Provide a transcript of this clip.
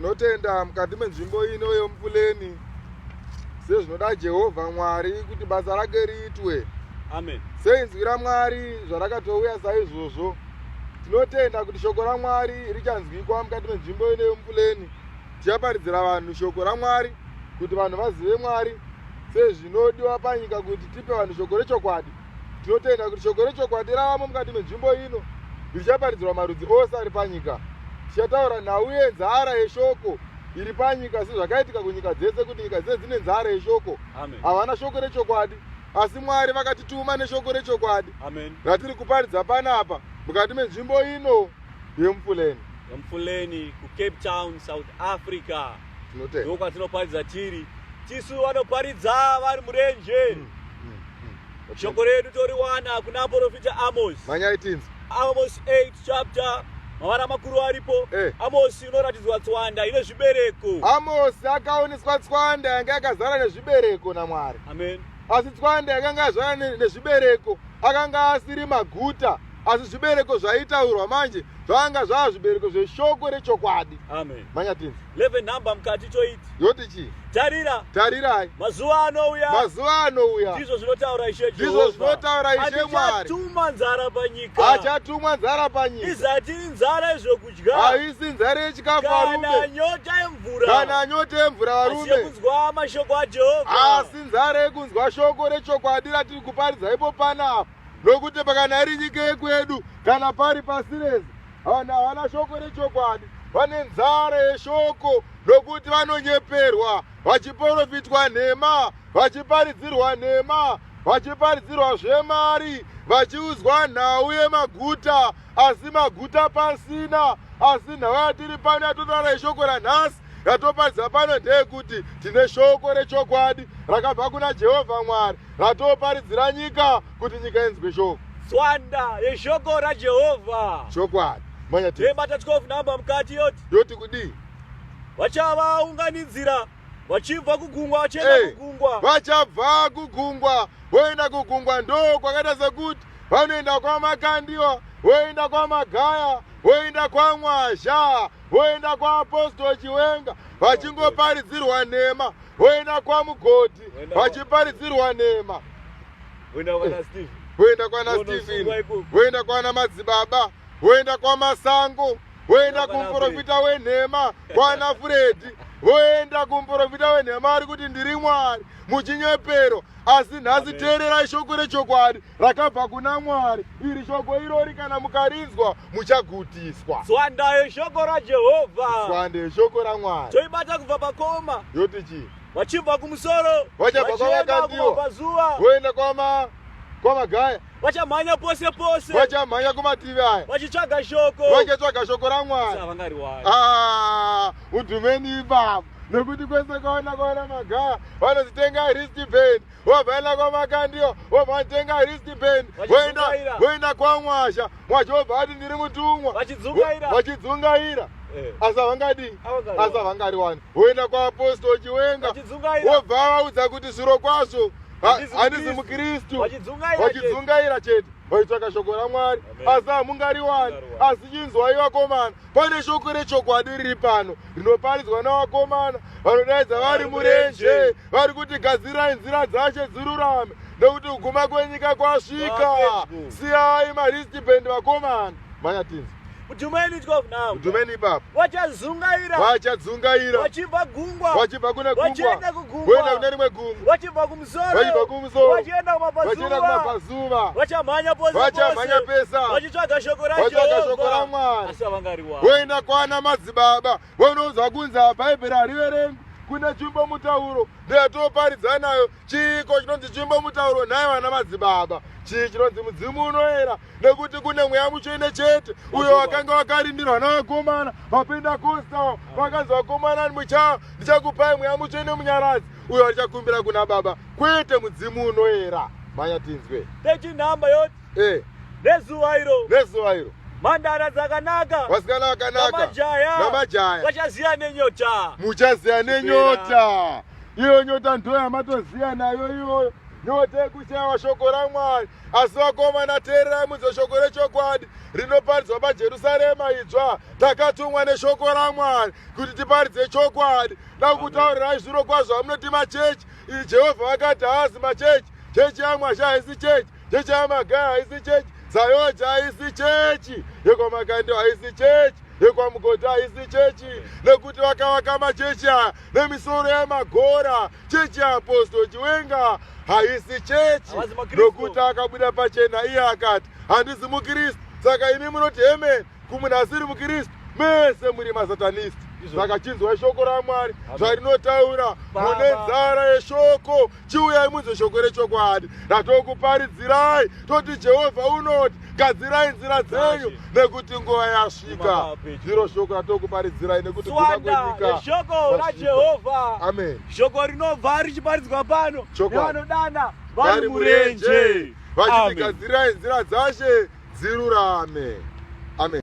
Tinotenda mukati menzvimbo ino yomupuleni sezvinoda Jehovha Mwari kuti basa rake riitwe. Amen. Seinzwi raMwari zvarakatouya saizvozvo. Tinotenda kuti shoko raMwari richanzwikwa mukati menzvimbo ino yomupuleni. Tichaparidzira vanhu shoko raMwari kuti vanhu vazive Mwari sezvinodiwa panyika kuti tipe vanhu shoko rechokwadi. Tinotenda kuti shoko rechokwadi ravamo mukati menzvimbo ino richaparidzirwa marudzi ose ari panyika. Tichataura nhau yenzara yeshoko iri panyika sezvakaitika kunyika dzese kuti nyika dzese dzine nzara yeshoko. Havana shoko rechokwadi, asi Mwari vakatituma neshoko rechokwadi. Amen. Ratiri kuparidza panapa mukati menzvimbo ino yomupuleni. Yomupuleni ku Cape Town, South Africa. Tinotenda. Ndiko kwatinoparidza tiri. Tisu vanoparidza vari murenje. Shoko redu toriwana kuna profita Amos. Manyai tinzi. Amos 8 chapter. Mavara makuru aripo. Amos inoratidzwa tswanda ine zvibereko. Amos akaoneswa tswanda yanga yakazara nezvibereko naMwari. Amen. Asi tswanda yakanga yazara nezvibereko akanga asiri maguta, asi zvibereko zvaitaurwa manje zvanga zvava zvibereko zveshoko rechokwadi. Amen. Manya tinzi. 11 number mukati choiti. Yoti chi? Tarira. Tarirai. Mazuva anouya. Mazuva anouya. Ndizvo zvinotaura Ishe Jehovha. Ndizvo zvinotaura Ishe Mwari. Achatuma nzara panyika. Achatumwa nzara panyika. Izati nzara yezvokudya. Haisi nzara yechikafu varume. Kana nyota yemvura. Kana nyota yemvura varume. Asi yekunzwa mashoko aJehovha. Asi nzara yekunzwa shoko rechokwadi ratiri kuparidza ipo panapa. Nokuti pakana iri nyika yekwedu kana pari pasi rese vanhu havana shoko rechokwadi, vane nzara yeshoko nokuti vanonyeperwa, vachiprofitwa nhema, vachiparidzirwa nhema, vachiparidzirwa zvemari, vachiudzwa nhau yemaguta, asi maguta pasina. Asi nhau yatiri pano yatotaura yeshoko ranhasi yatoparidza pano ndeyekuti tine shoko rechokwadi rakabva kuna Jehovha Mwari ratoparidzira nyika kuti nyika inzwe shoko. Tswanda yeshoko raJehovha. Chokwadi. Manya tinzi. Rebata 12 namba mukati yoti. Yoti kudii? Vachavaunganidzira vachibva kugungwa vachienda kugungwa. Vachabva kugungwa voenda kugungwa, ndo kwakaita sekuti vanoenda kwamakandiwa, voenda kwamagaya, voenda kwamwazha, voenda kwaapostoli Chiwenga vachingoparidzirwa nhema, voenda kwamugodhi vachiparidzirwa nhema, voenda kwana Steve, voenda kwana Stephen, voenda kwana madzibaba, voenda kwamasango, voenda kumuprofita wenhema kwana Freddy, voenda kumuprofita wenhema ari kuti ndiri Mwari muchinyepero. Asi nhasi teererai shoko rechokwadi rakabva kuna Mwari. Iri shoko irori kana mukarinzwa muchagutiswa. Tswanda yeshoko raJehovha. Tswanda yeshoko raMwari. Toibata kubva pakoma. Yoti chi? Vachibva kumusoro. Vachabva kwamakandiwa. Voenda kwamagaya. Vachamhanya pose pose. Vachamhanya kumativi aya. Vachitsvaga shoko. Vachatsvaga shoko raMwari. Savangari wari. Udhumeni ipapo. Nekuti kwese kwaona magaya vanozitenga wristband, wobvaenda kwamakandiwa wobva watenga wristband, voenda kwamwazha, mwazha wobva ati ndiri mutumwa, vachidzungaira. Asi havangadi, asi havangari wani. Voenda kwaapostoli Chiwenga, wobva vaudza kuti zviro kwazvo handisi mukristu, vachidzungaira chete, vaitsvaka shoko raMwari. Asi hamungari wani. Asi chinzwai vakomana, pane shoko rechokwadi riri pano rinoparidzwa navakomana vanodaidza vari murenje, vari kuti gadzirai nzira dzaShe dzirurame nekuti kuguma kwenyika kwasvika. Siyai maristband vakomana. Manya tinzi. Mudhumeni 12 now. Mudhumeni ipapo. Vachadzungaira. Vachadzungaira. Vachibva gungwa. Vachibva kune gungwa. Vachienda kugungwa. Voenda kune rimwe gungwa. Vachibva kumusoro. Vachibva kumusoro. Vachienda kumabvazuva. Vachamhanya pose pose. Vachamhanya pesa. Vachitsvaga shoko raJehovha. Asi havangari wani. Voenda kwana madzibaba. Vonoudzwa kunzi bhaibheri hariverengwi. Kune tsvimbo mutauro ndeyatoparidza nayo. Chiko chinonzi tsvimbo mutauro nayo vana madzibaba. Chii chinonzi mudzimu unoera, nekuti kune mweya mutsvene chete uyo wakanga wakarindirwa navakomana vaPentekosta. Vakanzi vakomana ndichakupai mweya mutsvene munyaradzi uyo vachakumbira kuna Baba, kwete mudzimu unoera. Manya tinzwe. Techi nhamba yoti. Nezuva iro. Mhandara dzakanaka. Vasikana vakanaka. Namajaya. Vachaziya nenyota. Muchaziya nenyota. Iyo nyota ndo yamatoziya nayo iyoyo. nyote kushaiwa shoko raMwari. Asi vakomana, teererai munzwe shoko rechokwadi rinoparidzwa paJerusarema idzva. Takatumwa neshoko raMwari kuti tiparidze chokwadi. Ndakutaurirai zviro kwazvo hamunoti machechi. Jehovha vakati haazi machechi. Chechi yaMwasha haisi chechi. Chechi yaMagaya haisi chechi. Zayoja haisi chechi. YekwaMakande haisi chechi. YekwaMugodha haisi chechi. Nekuti vakavaka machechi aya nemisoro yamagora. Chechi yaApostoli Chiwenga haisi chechi. Nokuti akabuda pachena iye akati handisi muKristu. Saka imi munoti amen kumunhasiri muKristu, mese muri masatanisti. Saka chinzwai shoko raMwari zvarinotaura mune nzara yeshoko. Chiuyai munzwe shoko rechokwadi ratokuparidzirai. Toti Jehovha unoti gadzirai nzira dzenyu nekuti nguva yasvika. Zviro shoko ratokuparidzirai nekuti kuda kwenyika shoko raJehovha. Amen. Shoko rinobva richiparidzwa pano nevanodana vari murenje vachiti gadzirai nzira dzashe dzirurame. Amen.